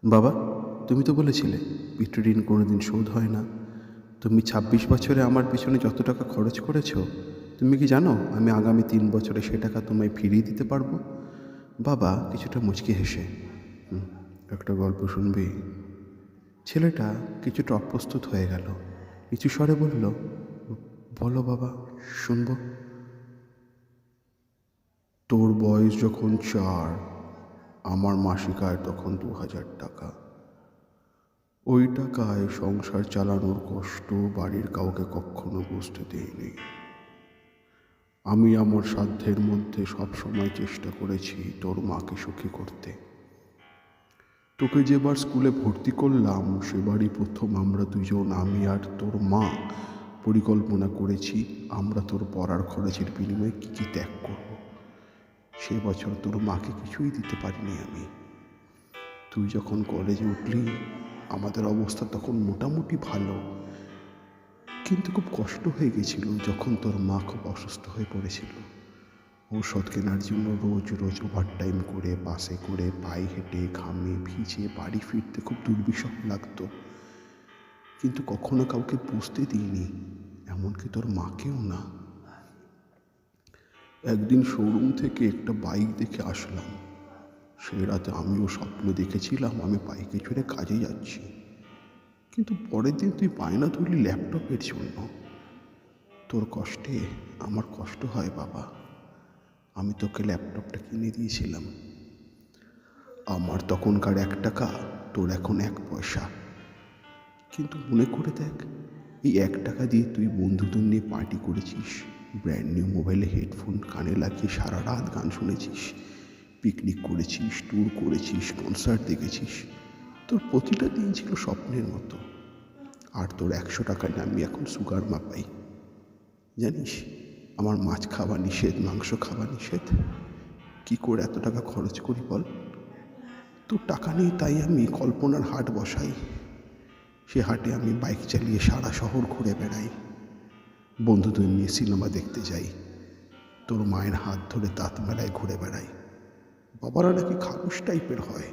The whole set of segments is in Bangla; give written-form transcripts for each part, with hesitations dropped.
বাবা, তুমি তো বলেছিলে পিতৃঋণ কোনোদিন শোধ হয় না। তুমি ২৬ বছরে আমার পিছনে যত টাকা খরচ করেছো, তুমি কি জানো আমি আগামী ৩ বছরে সে টাকা তোমায় ফিরিয়ে দিতে পারবো? বাবা কিছুটা মুচকি হেসে, একটা গল্প শুনবি? ছেলেটা কিছুটা অপ্রস্তুত হয়ে গেল। নিচু স্বরে বলল, বলো বাবা, শুনবো। তোর বয়স যখন ৪, আমার মাসিক আয় তখন ২০০০ টাকা। ওই টাকায় সংসার চালানোর কষ্ট বাড়ির কাউকে কখনো বুঝতে দেইনি। আমি আমার সাধ্যের মধ্যে সবসময় চেষ্টা করেছি তোর মাকে সুখী করতে। তোকে যেবার স্কুলে ভর্তি করলাম সেবারই প্রথম আমরা দুজন, আমি আর তোর মা, পরিকল্পনা করেছি আমরা তোর পড়ার খরচের বিনিময়ে কী কী ত্যাগ করব। সে বছর তোর মাকে কিছুই দিতে পারিনি আমি। তুই যখন কলেজে উঠলি আমাদের অবস্থা তখন মোটামুটি ভালো, কিন্তু খুব কষ্ট হয়ে গেছিল যখন তোর মা খুব অসুস্থ হয়ে পড়েছিল। ঔষধ কেনার জন্য রোজ রোজ ওভারটাইম করে, বাসে করে, পায়ে হেঁটে, ঘামে ভিজে বাড়ি ফিরতে খুব দুর্বিষহ লাগতো, কিন্তু কখনো কাউকে বুঝতে দিইনি, এমনকি তোর মাকেও না। একদিন শোরুম থেকে একটা বাইক দেখে আসলাম। সেই রাতে আমিও স্বপ্ন দেখেছিলাম আমি বাইকে চড়ে কাজে যাচ্ছি, কিন্তু পরের দিন তুই বায়না ধরলি ল্যাপটপের জন্য। তোর কষ্টে আমার কষ্ট হয় বাবা। আমি তোকে ল্যাপটপটা কিনে দিয়েছিলাম। আমার তখনকার ১ টাকা, তোর এখন ১ পয়সা। কিন্তু মনে করে দেখ, এই ১ টাকা দিয়ে তুই বন্ধুদের নিয়ে পার্টি করেছিস, ব্র্যান্ড নিউ মোবাইলে হেডফোন কানে লাগিয়ে সারা রাত গান শুনেছিস, পিকনিক করেছিস, ট্যুর করেছিস, কনসার্ট দেখেছিস। তোর প্রতিটা দিন ছিল স্বপ্নের মতো। আর তোর ১০০ টাকায় আমি এখন সুগার মা পাই। জানিস আমার মাছ খাওয়া নিষেধ, মাংস খাওয়া নিষেধ। কি করে এত টাকা খরচ করি বল? তোর টাকা নেই তাই আমি কল্পনার হাট বসাই। সে হাটে আমি বাইক চালিয়ে সারা শহর ঘুরে বেড়াই, বন্ধুদের নিয়ে সিনেমা দেখতে যাই, তোর মায়ের হাত ধরে তাঁত মেলায় ঘুরে বেড়াই। বাবারা নাকি খারুস টাইপের হয়,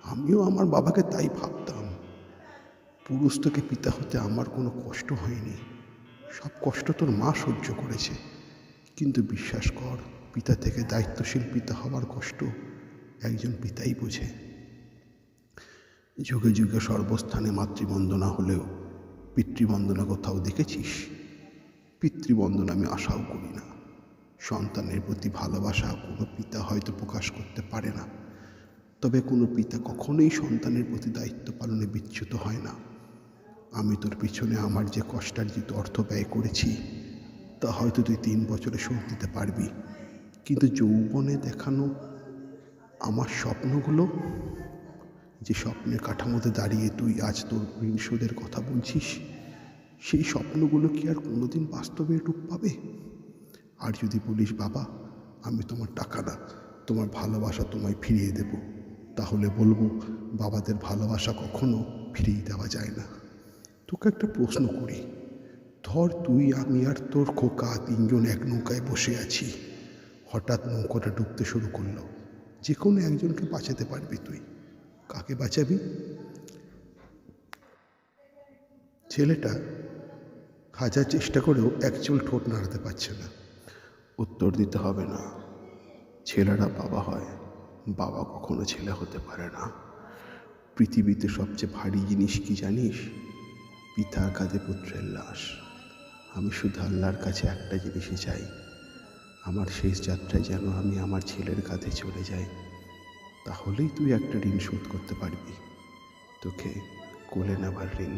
আমিও আমার বাবাকে তাই ভাবতাম। পুরুষ থেকে পিতা হতে আমার কোনো কষ্ট হয়নি, সব কষ্ট তোর মা সহ্য করেছে। কিন্তু বিশ্বাস কর, পিতা থেকে দায়িত্বশীল পিতা হওয়ার কষ্ট একজন পিতাই বোঝে। যুগে যুগে সর্বস্থানে মাতৃবন্দনা হলেও পিতৃবন্দনা কোথাও দেখেছিস? পিতৃবন্দনা আমি আশাও করি না। সন্তানের প্রতি ভালোবাসা কোনো পিতা হয়তো প্রকাশ করতে পারে না, তবে কোনো পিতা কখনোই সন্তানের প্রতি দায়িত্ব পালনে বিচ্যুত হয় না। আমি তোর পিছনে আমার যে কষ্টার্জিত অর্থ ব্যয় করেছি তা হয়তো তুই ৩ বছরে শোধ দিতে পারবি, কিন্তু যৌবনে দেখানো আমার স্বপ্নগুলো, যে স্বপ্নের কাঠামোতে দাঁড়িয়ে তুই আজ তোর ঋণ শোধের কথা বলছিস, সেই স্বপ্নগুলো কি আর কোনোদিন বাস্তবে রূপ পাবে? আর যদি বলিস বাবা আমি তোমার টাকা না, তোমার ভালোবাসা তোমায় ফিরিয়ে দেব, তাহলে বলবো বাবাদের ভালোবাসা কখনো ফিরিয়ে দেওয়া যায় না। তোকে একটা প্রশ্ন করি, ধর তুই, আমি আর তোর খোকা ৩জন এক নৌকায় বসে আছি, হঠাৎ নৌকাটা ডুবতে শুরু করলো, যে কোনো একজনকে বাঁচাতে পারবি তুই, কাকে বাঁচাবি? ছেলেটা হাজার চেষ্টা করেও একচুল ঠোঁট নাড়াতে পারছে না। উত্তর দিতে হবে না, ছেলেরা বাবা হয়, বাবা কখনো ছেলে হতে পারে না। পৃথিবীতে সবচেয়ে ভারী জিনিস কি জানিস? পিতার কাঁধে পুত্রের লাশ। আমি শুধু আল্লাহর কাছে একটা জিনিসই চাই, আমার শেষ যাত্রায় যেন আমি আমার ছেলের কাঁধে চলে যাই, তাহলেই তুই একটা ঋণ শোধ করতে পারবি, তোকে কোলে নেবার ঋণ।